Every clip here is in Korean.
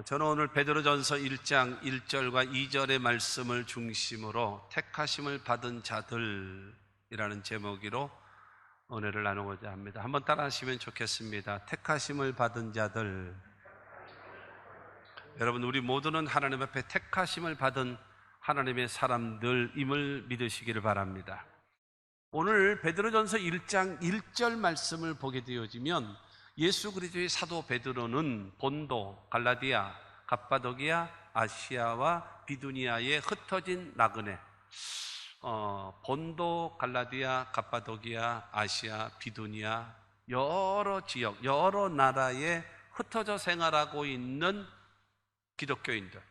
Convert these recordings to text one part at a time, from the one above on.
저는 오늘 베드로전서 1장 1절과 2절의 말씀을 중심으로 택하심을 받은 자들이라는 제목으로 은혜를 나누고자 합니다. 한번 따라 하시면 좋겠습니다. 택하심을 받은 자들. 여러분, 우리 모두는 하나님 앞에 택하심을 받은 하나님의 사람들임을 믿으시기를 바랍니다. 오늘 베드로전서 1장 1절 말씀을 보게 되어지면 예수 그리스도의 사도 베드로는 본도, 갈라디아, 갑바도기아, 아시아와 비두니아에 흩어진 나그네, 본도, 갈라디아, 갑바도기아, 아시아, 비두니아, 여러 지역, 여러 나라에 흩어져 생활하고 있는 기독교인들,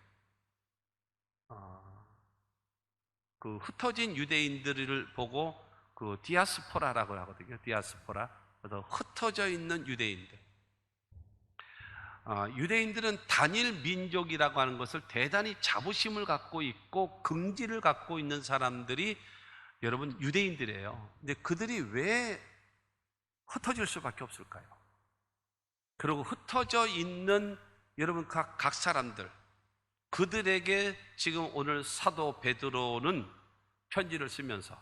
그 흩어진 유대인들을 보고 그 디아스포라라고 하거든요. 디아스포라. 그래서 흩어져 있는 유대인들. 유대인들은 단일 민족이라고 하는 것을 대단히 자부심을 갖고 있고 긍지를 갖고 있는 사람들이 여러분 유대인들이에요. 근데 그들이 왜 흩어질 수밖에 없을까요? 그리고 흩어져 있는 여러분 각 사람들, 그들에게 지금 오늘 사도 베드로는 편지를 쓰면서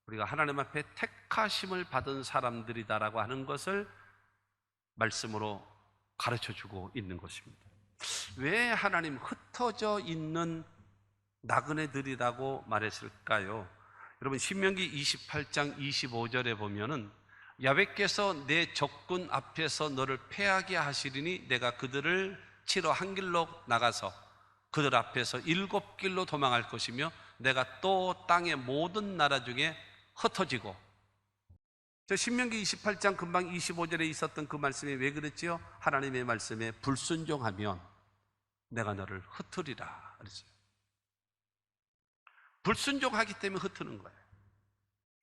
우리가 하나님 앞에 택하심을 받은 사람들이다라고 하는 것을 말씀으로 가르쳐주고 있는 것입니다. 왜 하나님 흩어져 있는 나그네들이라고 말했을까요? 여러분 신명기 28장 25절에 보면은 야훼께서 내 적군 앞에서 너를 패하게 하시리니 내가 그들을 치러 한 길로 나가서 그들 앞에서 7길로 도망할 것이며 내가 또 땅의 모든 나라 중에 흩어지고. 저 신명기 28장 금방 25절에 있었던 그 말씀이 왜 그랬지요? 하나님의 말씀에 불순종하면 내가 너를 흩으리라 그랬어요. 불순종하기 때문에 흩트는 거예요.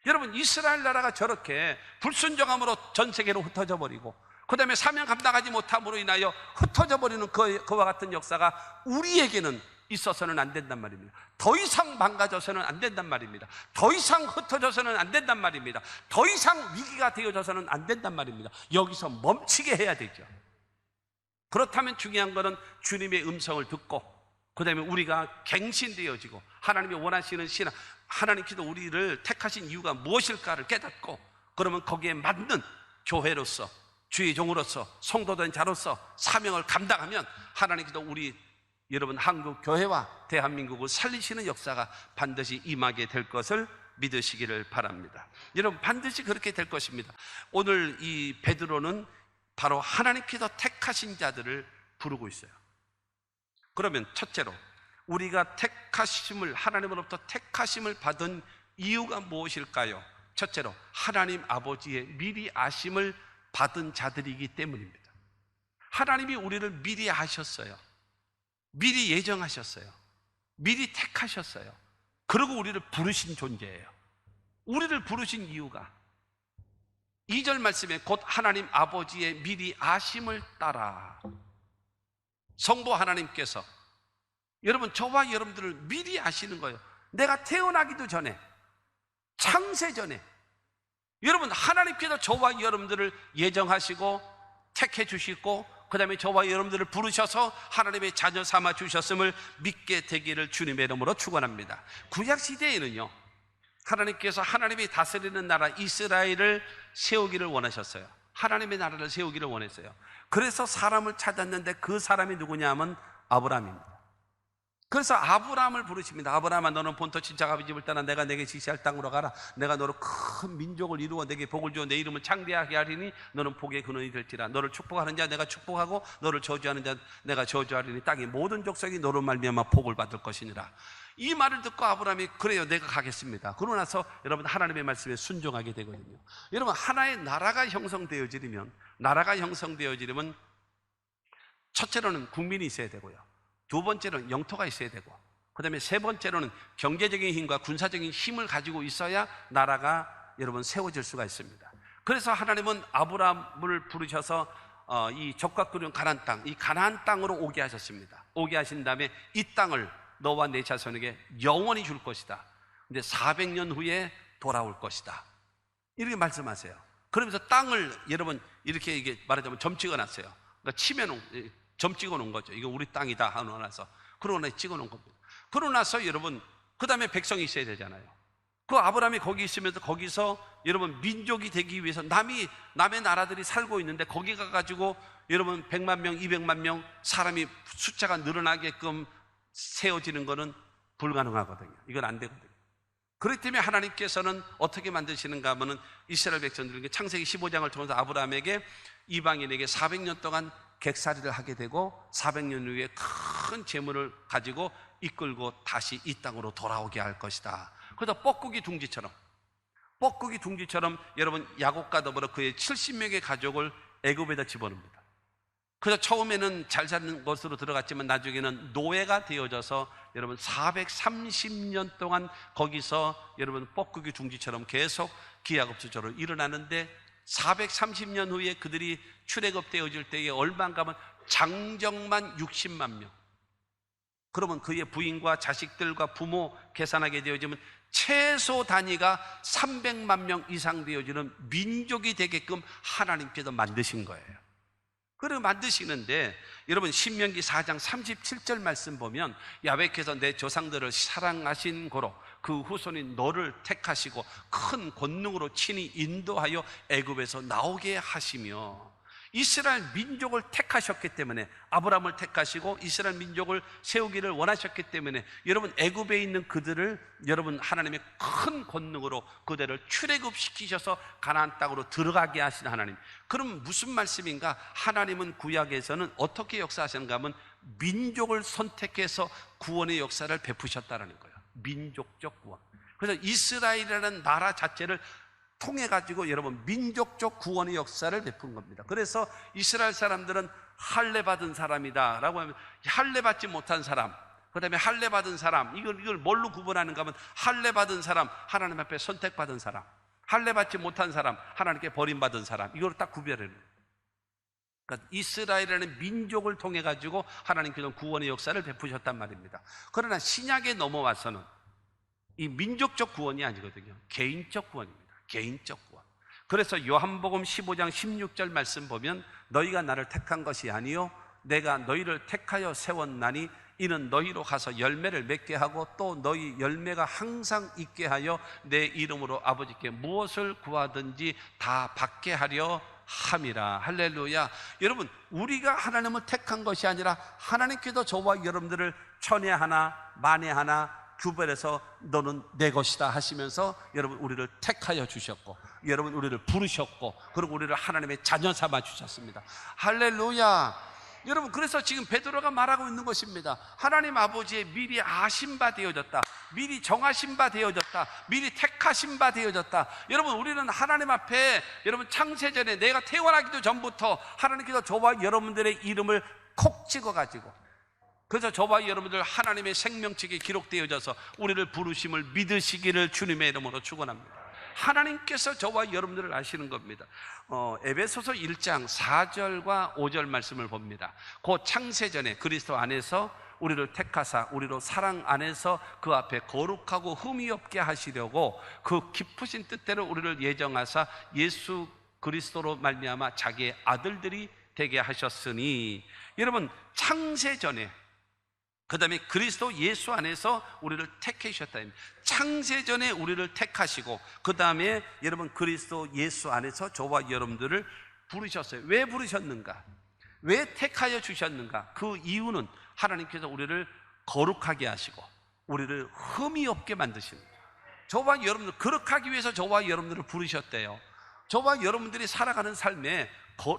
여러분 이스라엘 나라가 저렇게 불순종함으로 전 세계로 흩어져 버리고 그 다음에 사명 감당하지 못함으로 인하여 흩어져 버리는 그와 같은 역사가 우리에게는 있어서는 안 된단 말입니다. 더 이상 망가져서는 안 된단 말입니다. 더 이상 흩어져서는 안 된단 말입니다. 더 이상 위기가 되어져서는 안 된단 말입니다. 여기서 멈추게 해야 되죠. 그렇다면 중요한 것은 주님의 음성을 듣고 그 다음에 우리가 갱신되어지고 하나님이 원하시는 신앙, 하나님께서 우리를 택하신 이유가 무엇일까를 깨닫고 그러면 거기에 맞는 교회로서 주의 종으로서 성도된 자로서 사명을 감당하면 하나님께서 우리 여러분 한국 교회와 대한민국을 살리시는 역사가 반드시 임하게 될 것을 믿으시기를 바랍니다. 여러분 반드시 그렇게 될 것입니다. 오늘 이 베드로는 바로 하나님께서 택하신 자들을 부르고 있어요. 그러면 첫째로 우리가 택하심을 하나님으로부터 택하심을 받은 이유가 무엇일까요? 첫째로 하나님 아버지의 미리 아심을 받은 자들이기 때문입니다. 하나님이 우리를 미리 아셨어요. 미리 예정하셨어요. 미리 택하셨어요. 그리고 우리를 부르신 존재예요. 우리를 부르신 이유가 2절 말씀에 곧 하나님 아버지의 미리 아심을 따라 성부 하나님께서 여러분 저와 여러분들을 미리 아시는 거예요. 내가 태어나기도 전에 창세 전에 여러분 하나님께서 저와 여러분들을 예정하시고 택해 주시고 그 다음에 저와 여러분들을 부르셔서 하나님의 자녀 삼아 주셨음을 믿게 되기를 주님의 이름으로 축원합니다. 구약시대에는요 하나님께서 하나님이 다스리는 나라 이스라엘을 세우기를 원하셨어요. 하나님의 나라를 세우기를 원했어요. 그래서 사람을 찾았는데 그 사람이 누구냐 하면 아브라함입니다. 그래서 아브라함을 부르십니다. 아브라함아 너는 본토 친척 아버지 집을 떠나 내가 내게 지시할 땅으로 가라. 내가 너로 큰 민족을 이루어 내게 복을 주어 내 이름을 창대하게 하리니 너는 복의 근원이 될지라. 너를 축복하는 자 내가 축복하고 너를 저주하는 자 내가 저주하리니 땅의 모든 족속이 너로 말미암아 복을 받을 것이니라. 이 말을 듣고 아브라함이 그래요 내가 가겠습니다. 그러고 나서 여러분 하나님의 말씀에 순종하게 되거든요. 여러분 하나의 나라가 형성되어지려면 첫째로는 국민이 있어야 되고요. 두 번째로는 영토가 있어야 되고 그 다음에 세 번째로는 경제적인 힘과 군사적인 힘을 가지고 있어야 나라가 여러분 세워질 수가 있습니다. 그래서 하나님은 아브라함을 부르셔서 이 적과 끄는 가나안 땅, 이 가나안 땅으로 오게 하셨습니다. 오게 하신 다음에 이 땅을 너와 내 자손에게 영원히 줄 것이다. 근데 400년 후에 돌아올 것이다. 이렇게 말씀하세요. 그러면서 땅을 여러분 이렇게 이게 말하자면 점찍어 놨어요. 그러니까 치면 점 찍어 놓은 거죠. 이거 우리 땅이다 하고 나서. 그러고 나서 찍어 놓은 겁니다. 그러고 나서 여러분, 그 다음에 백성이 있어야 되잖아요. 그 아브라함이 거기 있으면서 거기서 여러분 민족이 되기 위해서 남의 나라들이 살고 있는데 거기 가가지고 여러분 100만 명, 200만 명 사람이 숫자가 늘어나게끔 세워지는 거는 불가능하거든요. 이건 안 되거든요. 그렇기 때문에 하나님께서는 어떻게 만드시는가 하면은 이스라엘 백성들에게 창세기 15장을 통해서 아브라함에게 이방인에게 400년 동안 객살이를 하게 되고 400년 후에 큰 재물을 가지고 이끌고 다시 이 땅으로 돌아오게 할 것이다. 그래서 뻐꾸기 둥지처럼 여러분 야곱과 더불어 그의 70명의 가족을 애굽에다 집어넣습니다. 그래서 처음에는 잘 사는 것으로 들어갔지만 나중에는 노예가 되어져서 여러분 430년 동안 거기서 여러분 뻐꾸기 둥지처럼 계속 기하급수적으로 일어나는데 430년 후에 그들이 출애굽되어질 때에 얼마인가 하면 장정만 60만 명. 그러면 그의 부인과 자식들과 부모 계산하게 되어지면 최소 단위가 300만 명 이상 되어지는 민족이 되게끔 하나님께서 만드신 거예요. 그리고 만드시는데 여러분 신명기 4장 37절 말씀 보면 야훼께서 내 조상들을 사랑하신 고로 그 후손이 너를 택하시고 큰 권능으로 친히 인도하여 애굽에서 나오게 하시며, 이스라엘 민족을 택하셨기 때문에, 아브라함을 택하시고 이스라엘 민족을 세우기를 원하셨기 때문에 여러분 애굽에 있는 그들을 여러분 하나님의 큰 권능으로 그들을 출애굽시키셔서 가나안 땅으로 들어가게 하신 하나님. 그럼 무슨 말씀인가? 하나님은 구약에서는 어떻게 역사하시는가 하면 민족을 선택해서 구원의 역사를 베푸셨다는 거예요. 민족적 구원. 그래서 이스라엘이라는 나라 자체를 통해 가지고 여러분 민족적 구원의 역사를 베푼 겁니다. 그래서 이스라엘 사람들은 할례 받은 사람이다 라고 하면 할례 받지 못한 사람, 그 다음에 할례 받은 사람, 이걸 뭘로 구분하는가 하면 할례 받은 사람, 하나님 앞에 선택받은 사람, 할례 받지 못한 사람, 하나님께 버림받은 사람, 이걸 딱 구별해요. 그러니까 이스라엘이라는 민족을 통해 가지고 하나님께서 구원의 역사를 베푸셨단 말입니다. 그러나 신약에 넘어와서는 이 민족적 구원이 아니거든요. 개인적 구원입니다. 개인적 구원. 그래서 요한복음 15장 16절 말씀 보면 너희가 나를 택한 것이 아니요 내가 너희를 택하여 세웠나니 이는 너희로 가서 열매를 맺게 하고 또 너희 열매가 항상 있게 하여 내 이름으로 아버지께 무엇을 구하든지 다 받게 하려 함이라. 할렐루야. 여러분, 우리가 하나님을 택한 것이 아니라 하나님께서 저와 여러분들을 천에 하나 만에 하나 구별해서 너는 내 것이다 하시면서 여러분 우리를 택하여 주셨고 여러분 우리를 부르셨고 그리고 우리를 하나님의 자녀 삼아 주셨습니다. 할렐루야. 여러분, 그래서 지금 베드로가 말하고 있는 것입니다. 하나님 아버지의 미리 아신 바 되어졌다, 미리 정하신 바 되어졌다, 미리 택하신 바 되어졌다. 여러분, 우리는 하나님 앞에 여러분 창세전에 내가 태어나기도 전부터 하나님께서 저와 여러분들의 이름을 콕 찍어가지고, 그래서 저와 여러분들 하나님의 생명책에 기록되어져서 우리를 부르심을 믿으시기를 주님의 이름으로 축원합니다. 하나님께서 저와 여러분들을 아시는 겁니다. 에베소서 1장 4절과 5절 말씀을 봅니다. 그 창세전에 그리스도 안에서 우리를 택하사 우리로 사랑 안에서 그 앞에 거룩하고 흠이 없게 하시려고 그 깊으신 뜻대로 우리를 예정하사 예수 그리스도로 말미암아 자기의 아들들이 되게 하셨으니, 여러분 창세전에 그 다음에 그리스도 예수 안에서 우리를 택해 주셨다. 창세전에 우리를 택하시고 그 다음에 여러분 그리스도 예수 안에서 저와 여러분들을 부르셨어요. 왜 부르셨는가? 왜 택하여 주셨는가? 그 이유는 하나님께서 우리를 거룩하게 하시고 우리를 흠이 없게 만드시는 거예요. 저와 여러분들 거룩하기 위해서 저와 여러분들을 부르셨대요. 저와 여러분들이 살아가는 삶에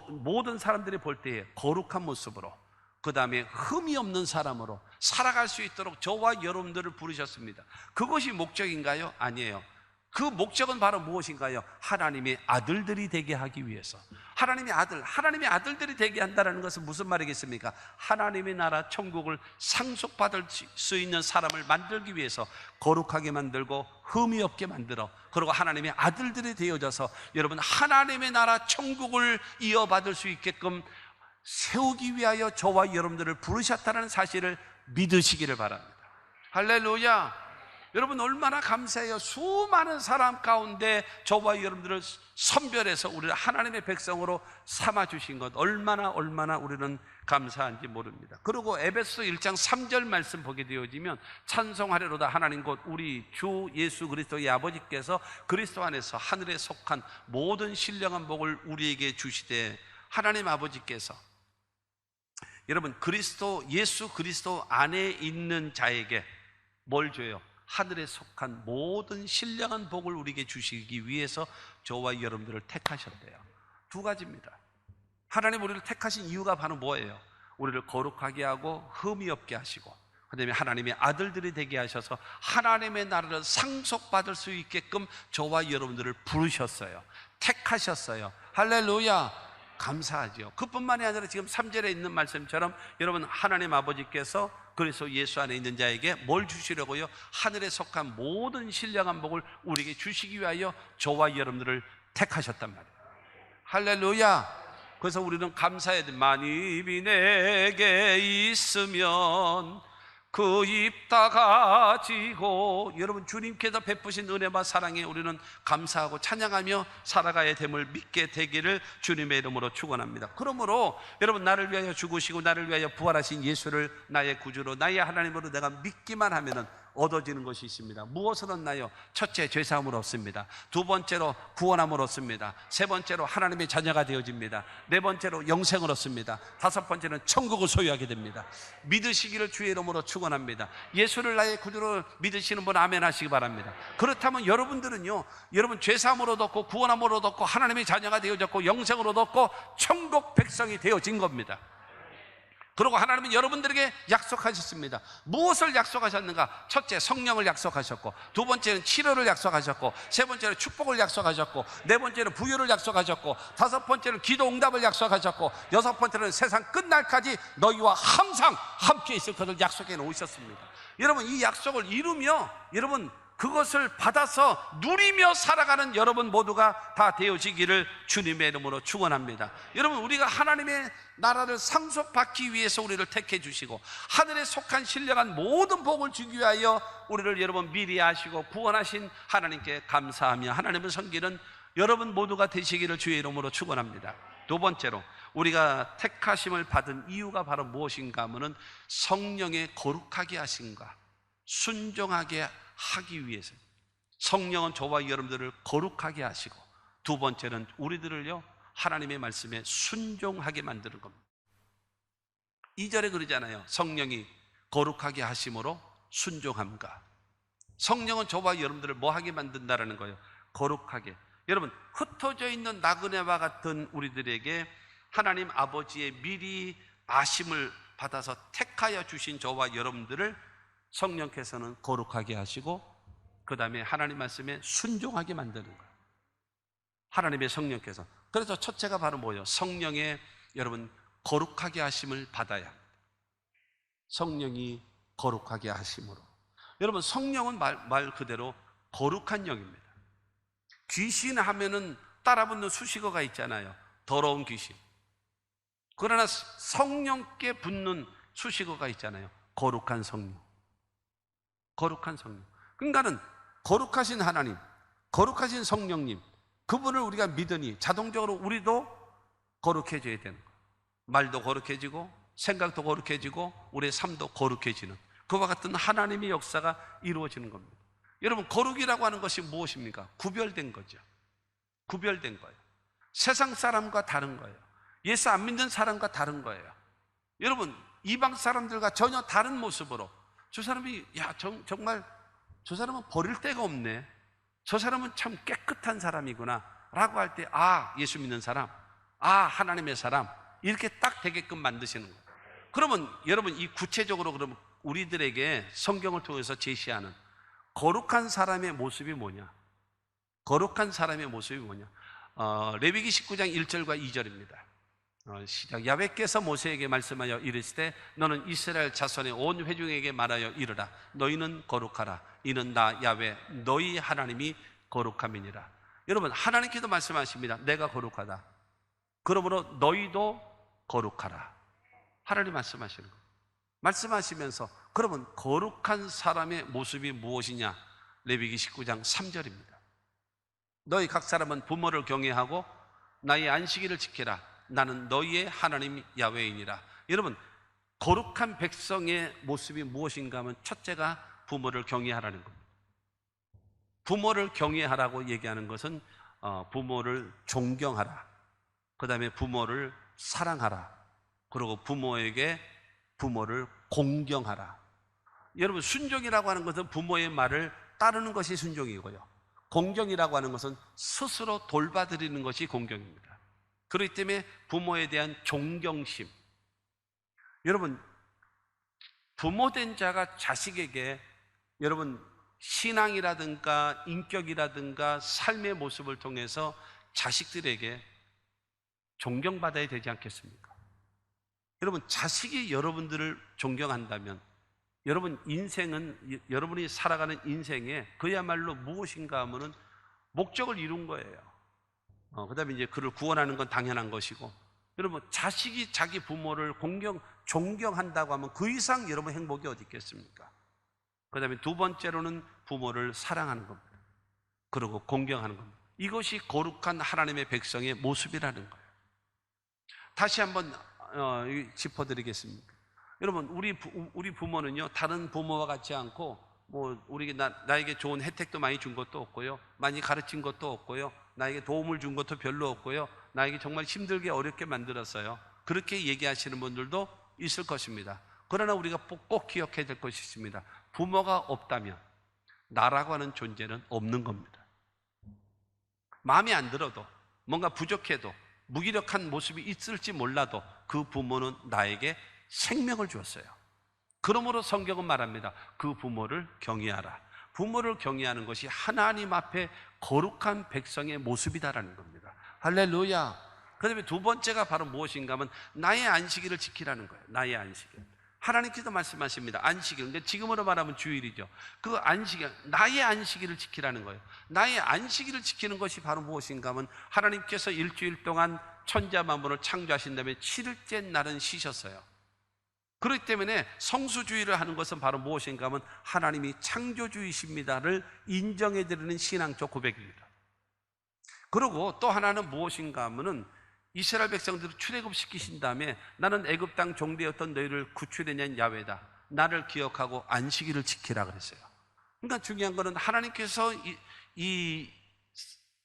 모든 사람들이 볼 때에 거룩한 모습으로 그 다음에 흠이 없는 사람으로 살아갈 수 있도록 저와 여러분들을 부르셨습니다. 그것이 목적인가요? 아니에요. 그 목적은 바로 무엇인가요? 하나님의 아들들이 되게 하기 위해서. 하나님의 아들들이 되게 한다는 것은 무슨 말이겠습니까? 하나님의 나라 천국을 상속받을 수 있는 사람을 만들기 위해서 거룩하게 만들고 흠이 없게 만들어, 그리고 하나님의 아들들이 되어져서 여러분 하나님의 나라 천국을 이어받을 수 있게끔 세우기 위하여 저와 여러분들을 부르셨다는 사실을 믿으시기를 바랍니다. 할렐루야. 여러분 얼마나 감사해요. 수많은 사람 가운데 저와 여러분들을 선별해서 우리를 하나님의 백성으로 삼아주신 것 얼마나 우리는 감사한지 모릅니다. 그리고 에베소 1장 3절 말씀 보게 되어지면 찬송하리로다 하나님 곧 우리 주 예수 그리스도의 아버지께서 그리스도 안에서 하늘에 속한 모든 신령한 복을 우리에게 주시되, 하나님 아버지께서 여러분 예수 그리스도 안에 있는 자에게 뭘 줘요? 하늘에 속한 모든 신령한 복을 우리에게 주시기 위해서 저와 여러분들을 택하셨대요. 두 가지입니다. 하나님 우리를 택하신 이유가 바로 뭐예요? 우리를 거룩하게 하고 흠이 없게 하시고, 그 다음에 하나님의 아들들이 되게 하셔서 하나님의 나라를 상속받을 수 있게끔 저와 여러분들을 부르셨어요. 택하셨어요. 할렐루야. 감사하죠. 그뿐만이 아니라 지금 3절에 있는 말씀처럼 여러분 하나님 아버지께서 그래서 예수 안에 있는 자에게 뭘 주시려고요? 하늘에 속한 모든 신령한 복을 우리에게 주시기 위하여 저와 여러분들을 택하셨단 말이에요. 할렐루야. 그래서 우리는 감사해야 돼. 만입이 내게 있으면 그 입 다 가지고, 여러분 주님께서 베푸신 은혜와 사랑에 우리는 감사하고 찬양하며 살아가야 됨을 믿게 되기를 주님의 이름으로 축원합니다. 그러므로 여러분 나를 위하여 죽으시고 나를 위하여 부활하신 예수를 나의 구주로 나의 하나님으로 내가 믿기만 하면은 얻어지는 것이 있습니다. 무엇을 얻나요? 첫째, 죄사함을 얻습니다. 두 번째로 구원함을 얻습니다. 세 번째로 하나님의 자녀가 되어집니다. 네 번째로 영생을 얻습니다. 다섯 번째는 천국을 소유하게 됩니다. 믿으시기를 주의 이름으로 축원합니다. 예수를 나의 구주로 믿으시는 분 아멘 하시기 바랍니다. 그렇다면 여러분들은요, 여러분 죄사함을 얻었고 구원함을 얻었고 하나님의 자녀가 되어졌고 영생을 얻었고 천국 백성이 되어진 겁니다. 그리고 하나님은 여러분들에게 약속하셨습니다. 무엇을 약속하셨는가? 첫째, 성령을 약속하셨고, 두 번째는 치료를 약속하셨고, 세 번째는 축복을 약속하셨고, 네 번째는 부유를 약속하셨고, 다섯 번째는 기도 응답을 약속하셨고, 여섯 번째는 세상 끝날까지 너희와 항상 함께 있을 것을 약속해 놓으셨습니다. 여러분 이 약속을 이루며 여러분 그것을 받아서 누리며 살아가는 여러분 모두가 다 되어지기를 주님의 이름으로 축원합니다. 여러분 우리가 하나님의 나라를 상속받기 위해서 우리를 택해 주시고 하늘에 속한 신령한 모든 복을 주기 위하여 우리를 여러분 미리 아시고 구원하신 하나님께 감사하며 하나님을 섬기는 여러분 모두가 되시기를 주의 이름으로 축원합니다. 두 번째로 우리가 택하심을 받은 이유가 바로 무엇인가 하면은 성령의 거룩하게 하심과 순종하게 하기 위해서. 성령은 저와 여러분들을 거룩하게 하시고, 두 번째는 우리들을요 하나님의 말씀에 순종하게 만드는 겁니다. 2절에 그러잖아요. 성령이 거룩하게 하심으로 순종함과. 성령은 저와 여러분들을 뭐 하게 만든다라는 거예요? 거룩하게. 여러분 흩어져 있는 나그네와 같은 우리들에게 하나님 아버지의 미리 아심을 받아서 택하여 주신 저와 여러분들을 성령께서는 거룩하게 하시고 그 다음에 하나님 말씀에 순종하게 만드는 거예요. 하나님의 성령께서. 그래서 첫째가 바로 뭐예요? 성령의 여러분 거룩하게 하심을 받아야 합니다. 성령이 거룩하게 하심으로. 여러분 성령은 말 그대로 거룩한 영입니다. 귀신 하면은 따라붙는 수식어가 있잖아요. 더러운 귀신. 그러나 성령께 붙는 수식어가 있잖아요. 거룩한 성령. 거룩한 성령. 그러니까는 거룩하신 하나님, 거룩하신 성령님, 그분을 우리가 믿으니 자동적으로 우리도 거룩해져야 되는 거예요. 말도 거룩해지고 생각도 거룩해지고 우리의 삶도 거룩해지는 그와 같은 하나님의 역사가 이루어지는 겁니다. 여러분 거룩이라고 하는 것이 무엇입니까? 구별된 거죠. 구별된 거예요. 세상 사람과 다른 거예요. 예수 안 믿는 사람과 다른 거예요. 여러분 이방 사람들과 전혀 다른 모습으로 저 사람이 정말 저 사람은 버릴 데가 없네, 저 사람은 참 깨끗한 사람이구나 라고 할 때 예수 믿는 사람, 하나님의 사람 이렇게 딱 되게끔 만드시는 거예요. 그러면 여러분 이 구체적으로 그러면 우리들에게 성경을 통해서 제시하는 거룩한 사람의 모습이 뭐냐? 거룩한 사람의 모습이 뭐냐? 레위기 19장 1절과 2절입니다. 시작. 야훼께서 모세에게 말씀하여 이르시되 너는 이스라엘 자손의 온 회중에게 말하여 이르라. 너희는 거룩하라. 이는 나 야훼 너희 하나님이 거룩함이니라. 여러분 하나님께서 말씀하십니다. 내가 거룩하다. 그러므로 너희도 거룩하라. 하나님 말씀하시는 거예요. 말씀하시면서 그러면 거룩한 사람의 모습이 무엇이냐? 레위기 19장 3절입니다. 너희 각 사람은 부모를 경외하고 나의 안식일을 지키라. 나는 너희의 하나님 야훼이니라. 여러분, 거룩한 백성의 모습이 무엇인가 하면 첫째가 부모를 경외하라는 겁니다. 부모를 경외하라고 얘기하는 것은 부모를 존경하라, 그 다음에 부모를 사랑하라, 그리고 부모를 공경하라. 여러분, 순종이라고 하는 것은 부모의 말을 따르는 것이 순종이고요, 공경이라고 하는 것은 스스로 돌봐드리는 것이 공경입니다. 그렇기 때문에 부모에 대한 존경심. 여러분, 부모된 자가 자식에게 여러분 신앙이라든가 인격이라든가 삶의 모습을 통해서 자식들에게 존경받아야 되지 않겠습니까? 여러분, 자식이 여러분들을 존경한다면 여러분 인생은, 여러분이 살아가는 인생에 그야말로 무엇인가 하면은 목적을 이룬 거예요. 그 다음에 이제 그를 구원하는 건 당연한 것이고, 여러분 자식이 자기 부모를 존경한다고 하면 그 이상 여러분 행복이 어디 있겠습니까? 그 다음에 두 번째로는 부모를 사랑하는 겁니다. 그리고 공경하는 겁니다. 이것이 거룩한 하나님의 백성의 모습이라는 거예요. 다시 한번 짚어드리겠습니다. 여러분, 우리 부모는요, 다른 부모와 같지 않고 나에게 좋은 혜택도 많이 준 것도 없고요, 많이 가르친 것도 없고요, 나에게 도움을 준 것도 별로 없고요, 나에게 정말 힘들게 어렵게 만들었어요. 그렇게 얘기하시는 분들도 있을 것입니다. 그러나 우리가 꼭 기억해야 될 것이 있습니다. 부모가 없다면 나라고 하는 존재는 없는 겁니다. 마음에 안 들어도, 뭔가 부족해도, 무기력한 모습이 있을지 몰라도 그 부모는 나에게 생명을 주었어요. 그러므로 성경은 말합니다. 그 부모를 경외하라. 부모를 경외하는 것이 하나님 앞에 거룩한 백성의 모습이다라는 겁니다. 할렐루야. 그 다음에 두 번째가 바로 무엇인가 하면 나의 안식일을 지키라는 거예요. 나의 안식일. 하나님께서 말씀하십니다. 안식일. 근데 지금으로 말하면 주일이죠. 그 안식일, 나의 안식일을 지키라는 거예요. 나의 안식일을 지키는 것이 바로 무엇인가 하면 하나님께서 일주일 동안 천지와 만물을 창조하신 다음에 7일째 날은 쉬셨어요. 그렇기 때문에 성수주의를 하는 것은 바로 무엇인가 하면 하나님이 창조주이십니다를 인정해드리는 신앙적 고백입니다. 그리고 또 하나는 무엇인가 하면은 이스라엘 백성들을 출애굽시키신 다음에 나는 애굽 땅 종되었던 너희를 구출해낸 야훼다. 나를 기억하고 안식일을 지키라 그랬어요. 그러니까 중요한 것은 하나님께서 이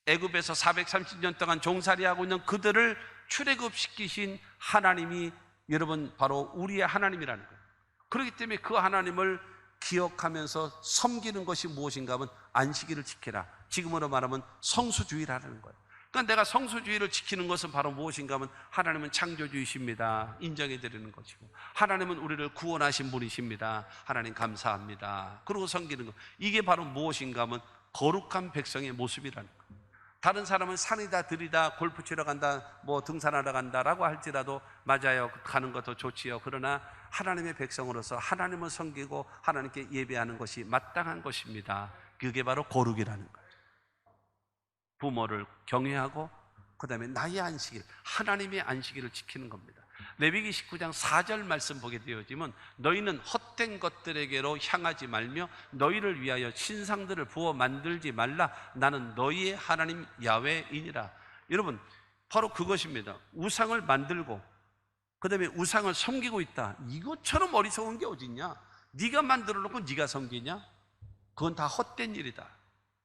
애굽에서 430년 동안 종살이하고 있는 그들을 출애굽시키신 하나님이 여러분 바로 우리의 하나님이라는 거예요. 그렇기 때문에 그 하나님을 기억하면서 섬기는 것이 무엇인가 하면 안식일을 지키라. 지금으로 말하면 성수주의라는 거예요. 그러니까 내가 성수주의를 지키는 것은 바로 무엇인가 하면 하나님은 창조주이십니다. 인정해 드리는 것이고, 하나님은 우리를 구원하신 분이십니다. 하나님 감사합니다. 그러고 섬기는 것. 이게 바로 무엇인가 하면 거룩한 백성의 모습이라는 거예요. 다른 사람은 산이다 들이다 골프 치러 간다 등산하러 간다라고 할지라도 맞아요, 가는 것도 좋지요. 그러나 하나님의 백성으로서 하나님을 섬기고 하나님께 예배하는 것이 마땅한 것입니다. 그게 바로 거룩이라는 거예요. 부모를 경외하고 그 다음에 나의 안식일, 하나님의 안식일을 지키는 겁니다. 레위기 19장 4절 말씀 보게 되어지면 너희는 헛된 것들에게로 향하지 말며 너희를 위하여 신상들을 부어 만들지 말라. 나는 너희의 하나님 야훼이니라. 여러분, 바로 그것입니다. 우상을 만들고 그 다음에 우상을 섬기고 있다. 이것처럼 어리석은 게 어딨냐? 네가 만들어 놓고 네가 섬기냐? 그건 다 헛된 일이다.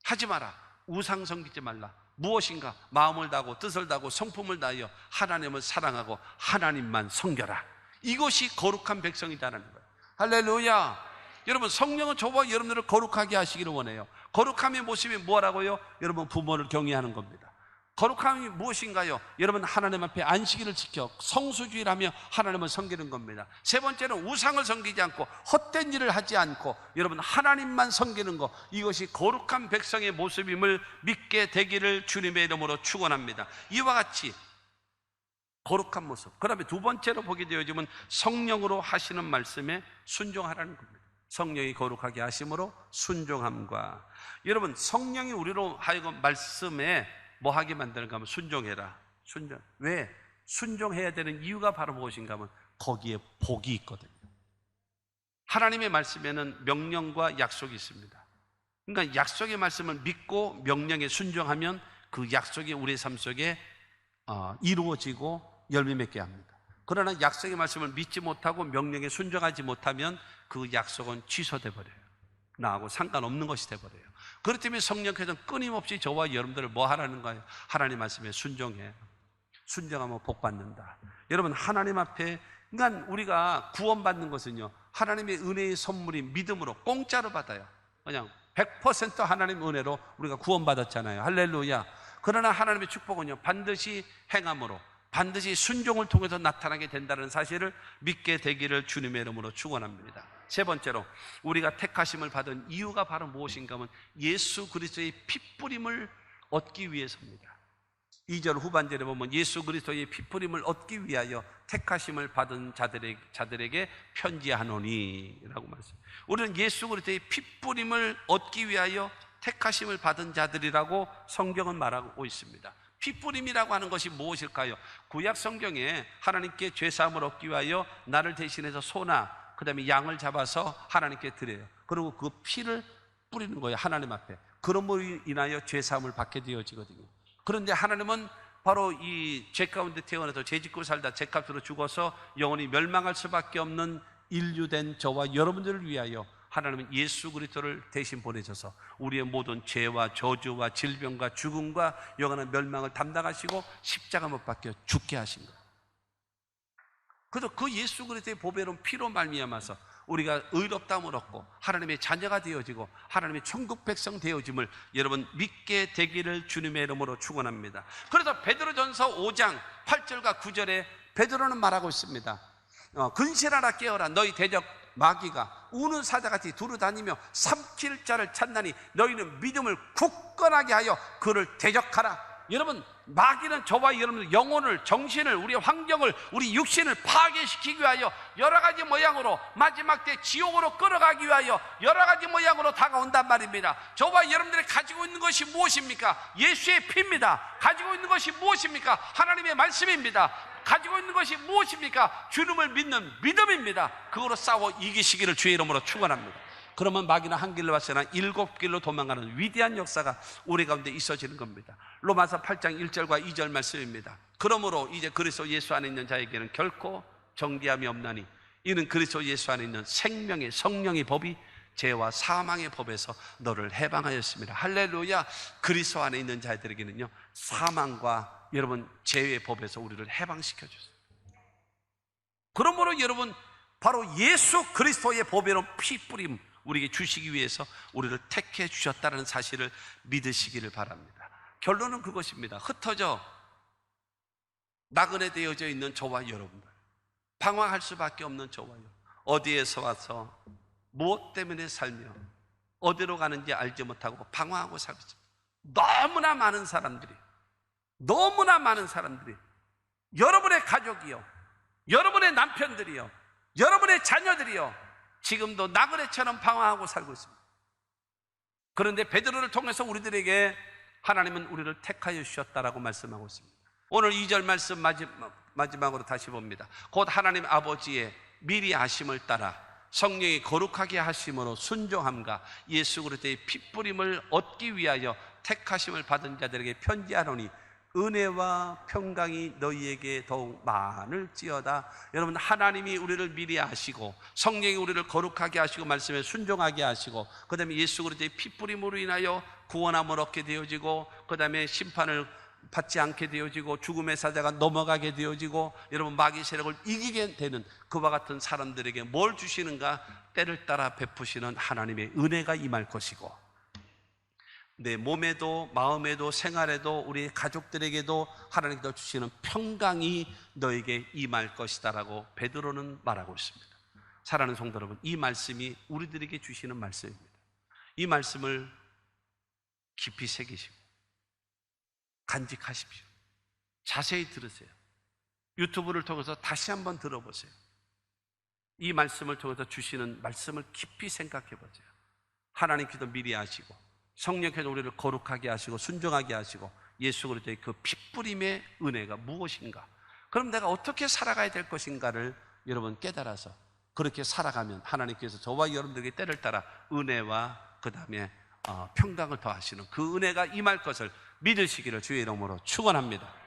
하지 마라. 우상 섬기지 말라. 무엇인가? 마음을 다하고 뜻을 다하고 성품을 다하여 하나님을 사랑하고 하나님만 섬겨라. 이것이 거룩한 백성이다라는 거예요. 할렐루야. 여러분, 성령은 저와 여러분들을 거룩하게 하시기를 원해요. 거룩함의 모습이 뭐라고요? 여러분, 부모를 경외하는 겁니다. 거룩함이 무엇인가요? 여러분, 하나님 앞에 안식일을 지켜 성수주의를 하며 하나님을 섬기는 겁니다. 세 번째는 우상을 섬기지 않고 헛된 일을 하지 않고 여러분 하나님만 섬기는 것, 이것이 거룩한 백성의 모습임을 믿게 되기를 주님의 이름으로 축원합니다. 이와 같이 거룩한 모습. 그 다음에 두 번째로 보게 되어지면 성령으로 하시는 말씀에 순종하라는 겁니다. 성령이 거룩하게 하심으로 순종함과, 여러분 성령이 우리로 하여금 말씀에 뭐 하게 만드는가 하면 순종해라. 순종. 왜? 순종해야 되는 이유가 바로 무엇인가 하면 거기에 복이 있거든요. 하나님의 말씀에는 명령과 약속이 있습니다. 그러니까 약속의 말씀을 믿고 명령에 순종하면 그 약속이 우리의 삶 속에 이루어지고 열매 맺게 합니다. 그러나 약속의 말씀을 믿지 못하고 명령에 순종하지 못하면 그 약속은 취소돼 버려요. 나하고 상관없는 것이 돼 버려요. 그렇기 때문에 성령께서는 끊임없이 저와 여러분들을 뭐 하라는 거예요? 하나님 말씀에 순종해. 순종하면 복 받는다. 여러분, 하나님 앞에, 그러니까 우리가 구원받는 것은요, 하나님의 은혜의 선물이 믿음으로 공짜로 받아요. 그냥 100% 하나님의 은혜로 우리가 구원받았잖아요. 할렐루야. 그러나 하나님의 축복은요, 반드시 행함으로, 반드시 순종을 통해서 나타나게 된다는 사실을 믿게 되기를 주님의 이름으로 축원합니다. 세 번째로, 우리가 택하심을 받은 이유가 바로 무엇인가 하면 예수 그리스도의 핏뿌림을 얻기 위해서입니다. 2절 후반절에 보면 예수 그리스도의 핏뿌림을 얻기 위하여 택하심을 받은 자들에게 편지하노니 라고 말씀해요. 우리는 예수 그리스도의 핏뿌림을 얻기 위하여 택하심을 받은 자들이라고 성경은 말하고 있습니다. 핏뿌림이라고 하는 것이 무엇일까요? 구약 성경에 하나님께 죄사함을 얻기 위하여 나를 대신해서 소나 그 다음에 양을 잡아서 하나님께 드려요. 그리고 그 피를 뿌리는 거예요, 하나님 앞에. 그러므로 인하여 죄사함을 받게 되어지거든요. 그런데 하나님은 바로 이 죄 가운데 태어나서 죄 짓고 살다 죄값으로 죽어서 영원히 멸망할 수밖에 없는 인류된 저와 여러분들을 위하여 하나님은 예수 그리스도를 대신 보내셔서 우리의 모든 죄와 저주와 질병과 죽음과 영원한 멸망을 담당하시고 십자가 못 박혀 죽게 하신 거예요. 그래서 그 예수 그리스도의 보배로운 피로 말미암아서 우리가 의롭다함을 얻고 하나님의 자녀가 되어지고 하나님의 천국 백성 되어짐을 여러분 믿게 되기를 주님의 이름으로 축원합니다. 그래서 베드로전서 5장 8절과 9절에 베드로는 말하고 있습니다. 근실하라 깨어라, 너희 대적 마귀가 우는 사자같이 두루다니며 삼킬 자를 찾나니 너희는 믿음을 굳건하게 하여 그를 대적하라. 여러분, 마귀는 저와 여러분의 영혼을, 정신을, 우리의 환경을, 우리 육신을 파괴시키기 위하여 여러 가지 모양으로 마지막 때 지옥으로 끌어가기 위하여 여러 가지 모양으로 다가온단 말입니다. 저와 여러분들이 가지고 있는 것이 무엇입니까? 예수의 피입니다. 가지고 있는 것이 무엇입니까? 하나님의 말씀입니다. 가지고 있는 것이 무엇입니까? 주님을 믿는 믿음입니다. 그거로 싸워 이기시기를 주의 이름으로 축원합니다. 그러면 마귀는 한 길로 왔으나 7길로 도망가는 위대한 역사가 우리 가운데 있어지는 겁니다. 로마서 8장 1절과 2절 말씀입니다. 그러므로 이제 그리스도 예수 안에 있는 자에게는 결코 정죄함이 없나니 이는 그리스도 예수 안에 있는 생명의 성령의 법이 죄와 사망의 법에서 너를 해방하였습니다. 할렐루야. 그리스도 안에 있는 자들에게는요, 사망과 여러분 죄의 법에서 우리를 해방시켜 줬어요. 그러므로 여러분, 바로 예수 그리스도의 보배로운 피 뿌림 우리에게 주시기 위해서 우리를 택해 주셨다는 사실을 믿으시기를 바랍니다. 결론은 그것입니다. 흩어져 나그네 되어져 있는 저와 여러분들, 방황할 수밖에 없는 저와 여러분, 어디에서 와서 무엇 때문에 살며 어디로 가는지 알지 못하고 방황하고 살고 있습니다. 너무나 많은 사람들이 여러분의 가족이요, 여러분의 남편들이요, 여러분의 자녀들이요, 지금도 나그네처럼 방황하고 살고 있습니다. 그런데 베드로를 통해서 우리들에게 하나님은 우리를 택하여 주셨다라고 말씀하고 있습니다. 오늘 2절 말씀 마지막으로 다시 봅니다. 곧 하나님 아버지의 미리 아심을 따라 성령이 거룩하게 하심으로 순종함과 예수 그리스도의 핏뿌림을 얻기 위하여 택하심을 받은 자들에게 편지하노니 은혜와 평강이 너희에게 더욱 많을지어다. 여러분, 하나님이 우리를 미리 아시고 성령이 우리를 거룩하게 하시고 말씀에 순종하게 하시고 그 다음에 예수 그리스도의 핏뿌림으로 인하여 구원함을 얻게 되어지고 그 다음에 심판을 받지 않게 되어지고 죽음의 사자가 넘어가게 되어지고 여러분 마귀 세력을 이기게 되는 그와 같은 사람들에게 뭘 주시는가? 때를 따라 베푸시는 하나님의 은혜가 임할 것이고 내 몸에도 마음에도 생활에도 우리 가족들에게도 하나님께서 주시는 평강이 너에게 임할 것이다라고 베드로는 말하고 있습니다. 사랑하는 성도 여러분, 이 말씀이 우리들에게 주시는 말씀입니다. 이 말씀을 깊이 새기시고 간직하십시오. 자세히 들으세요. 유튜브를 통해서 다시 한번 들어보세요. 이 말씀을 통해서 주시는 말씀을 깊이 생각해 보세요. 하나님께서 미리 아시고 성령께서 우리를 거룩하게 하시고 순종하게 하시고 예수 그리스도의 그 핏뿌림의 은혜가 무엇인가? 그럼 내가 어떻게 살아가야 될 것인가를 여러분 깨달아서 그렇게 살아가면 하나님께서 저와 여러분들에게 때를 따라 은혜와 그 다음에 평강을 더하시는 그 은혜가 임할 것을 믿으시기를 주의 이름으로 축원합니다.